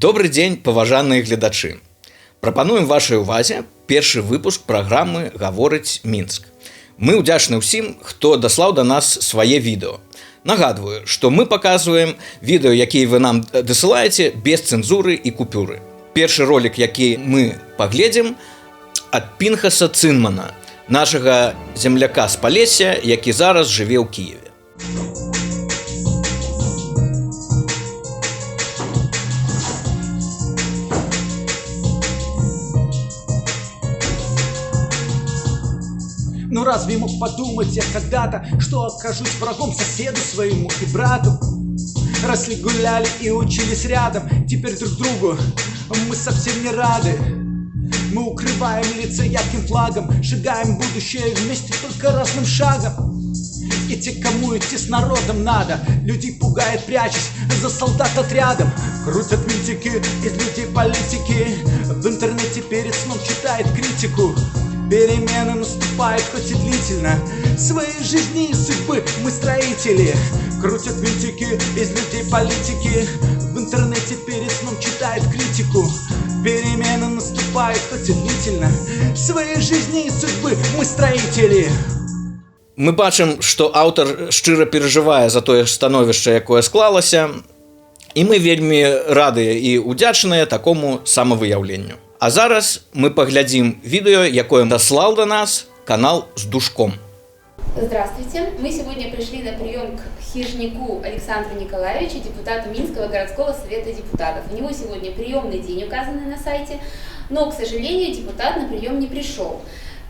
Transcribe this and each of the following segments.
Добрый дзень, паважаныя гледачы. Прапануем вашай увазе першы выпуск праграмы «Гаворыць Мінск». Мы ўдзячны ўсім, хто даслаў да нас свае відэо. Нагадваю, што мы паказваем відэо, якія вы нам дасылаеце без цэнзуры і купюры. Першы ролик, які мы паглядзім, ад Пінхаса Цынмана, нашага земляка з Палесся, які зараз жыве ў Кіеве. Ну разве мог подумать я когда-то, что окажусь врагом соседу своему и брату? Росли, гуляли и учились рядом, теперь друг другу мы совсем не рады. Мы укрываем лица ярким флагом, шагаем в будущее вместе только разным шагом. И те, кому идти с народом надо, людей пугает, прячась за солдат отрядом. Крутят винтики из людей политики, в интернете перед сном читает критику. Перемены наступают, хоть и длительно, своей жизни и судьбы мы строители. Крутят винтики из людей политики, в интернете перед сном читает критику. Перемены наступают, хоть и длительно, своей жизни и судьбы мы строители. Мы бачым, што аўтар шчыра перажывае за тое становішча, якое склалася, і мы вельмі радыя і ўдзячныя такому самавыяўленню. А зараз мы паглядзім відэо, якое даслал до нас канал с Душком. Здравствуйте. Мы сегодня пришли на прием к Хижняку Александру Николаевичу, депутату Минского городского совета депутатов. У него сегодня приемный день, указанный на сайте, но, к сожалению, депутат на прием не пришел.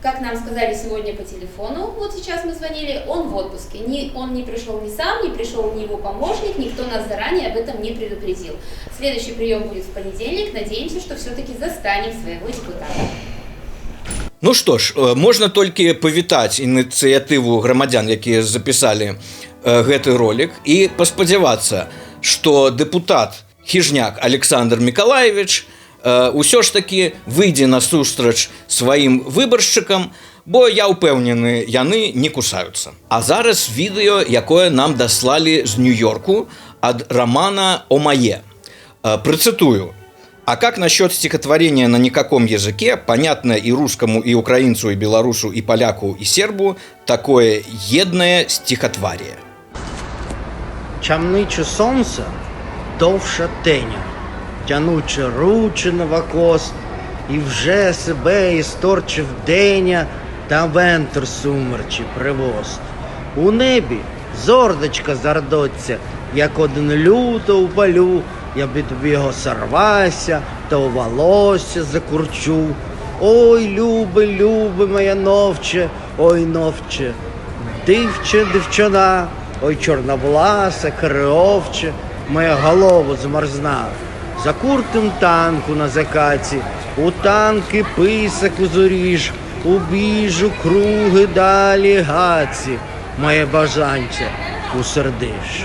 Как нам сказали сегодня по телефону, вот сейчас мы звонили, он в отпуске. Он не пришел ни сам, не пришел ни его помощник, никто нас заранее об этом не предупредил. Следующий прием будет в понедельник, надеемся, что все-таки застанем своего депутата. Ну что ж, можна толькі павітаць ініцыятыву грамадзян, якія запісалі гэты ролик, і паспадзявацца, што депутат Хижняк Александр Миколаевич усё ж таки выйдзе насустрач сваім выбаршчыкам, бо я ўпэўнены, яны не кусаюцца. А зараз відэо, якое нам даслалі з Нью-Йорку ад Романа Омае. Процитую. А как насчет стихотворения на никаком языке, понятное и русскому, и украинцу, и белорусу, и поляку, и сербу, такое едное стихотворие? Чамниче сонце довша теня, тянуче руче новокос, і вже себе історчив деня, та вентр сумерчі привоз. У небі зордочка зардоться, як один люто упалю, я б тобі його сорвася, та у волосся закурчу. Ой, любе, любе моя новче, ой, новче, дівче, дівчина, ой, чорновласа, криовче, моя голова змерзна. За куртим танку на закаті, у танки писак узоріж, у біжу круги далі гаці, моє бажанче усердиш.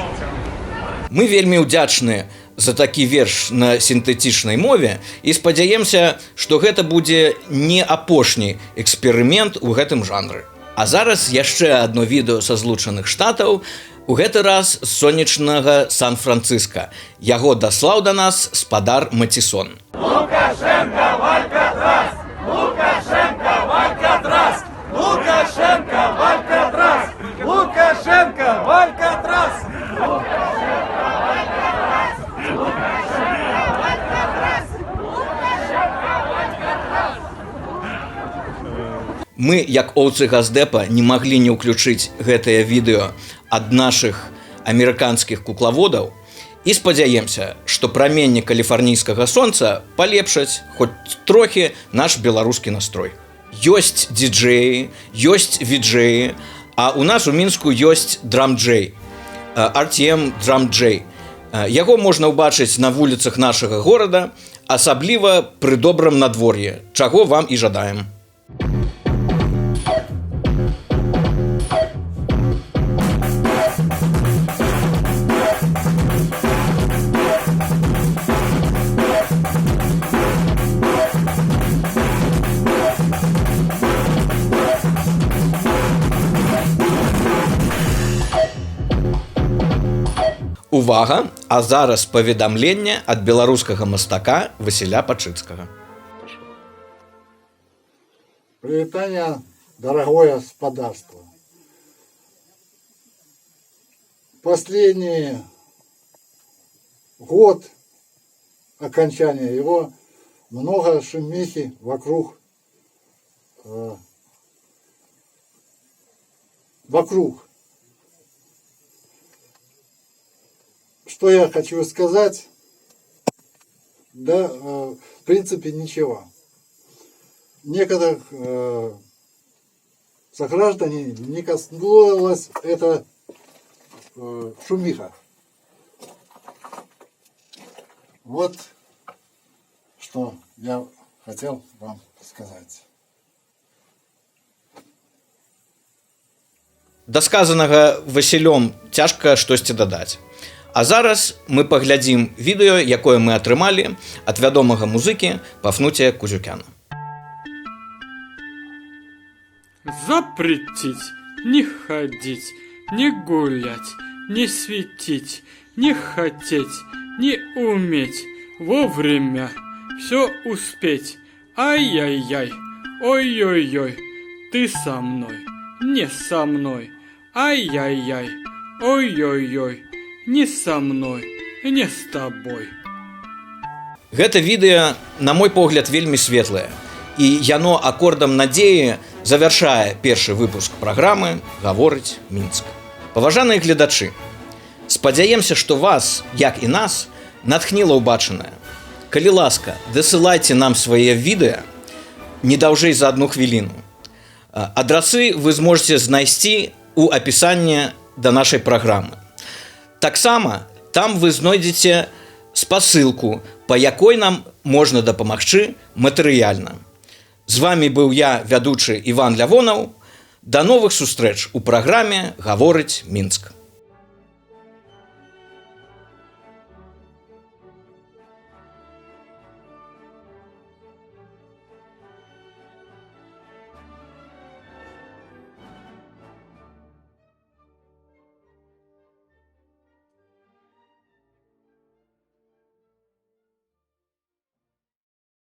Мы вельмі ўдзячныя за такі верш на сінтэтычнай мове і спадзяемся, што гэта будзе не апошні эксперымент у гэтым жанры. А зараз яшчэ адно відэо са Злучаных Штатаў, у гэты раз з сонечнага Сан-Францыска. Яго даслаў да нас спадар Мацісон. Лукашенко в Алькатрас! Лукашенко в Алькатрас! Лукашенко в Алькатрас! Лукашенко в Алькатрас! Мы, як оўцы Газдэпа, не маглі не ўключыць гэтае відэо ад нашых амерыканскіх куклаводаў і спадзяемся, што праменне каліфарнійскага сонца палепшаць хоць трохі наш беларускі настрой. Ёсць діджэі, ёсць віджэі, а у нас у Мінску ёсць драм-джэй, RTM драм-джэй. Яго можна ўбачыць на вуліцах нашага горада, асабліва пры добрым надвор'і, чаго вам і жадаем. У Увага, а зараз паведамленне ад беларускага мастака Васіля Пачыцкага. Привитание, дорогое господарство. Последний год окончания его много шумихи вокруг. Что я хочу сказать? Да, в принципе, ничего. Некоторых сограждане не коснулась эта шумиха. Вот что я хотел вам сказать. Да сказанага Васілём цяжка штосьці дадаць. А зараз мы паглядзім відэо, якое мы атрымалі ад вядомага музыкі Пафнутія Кузюкяна. Запретить, не ходить, не гулять, не светить, не хотеть, не уметь, вовремя все успеть. Ай-яй-яй, ой-ой-ой, ты со мной, не со мной. Ай-яй-яй, ой-ой-ой, не со мной, не с тобой. Гэта відэа, на мой погляд, вельмі светлае. І яно акордам надзеі завяршае першы выпуск праграмы «Гаворыць Мінск». Паважаныя гледачы, спадзяемся, што вас, як і нас, натхніла ўбачанае. Калі ласка, дасылайце нам свае відэа не даўжэй за 1 хвіліну. Адрасы вы зможаце знайсці ў апісанні да нашай праграмы. Таксама там вы знойдзеце спасылку, па якой нам можна дапамагчы матэрыяльна. З вами быў я, вядучы Іван Лявонаў. Да новых сустрэч у праграме «Гаворыць Мінск».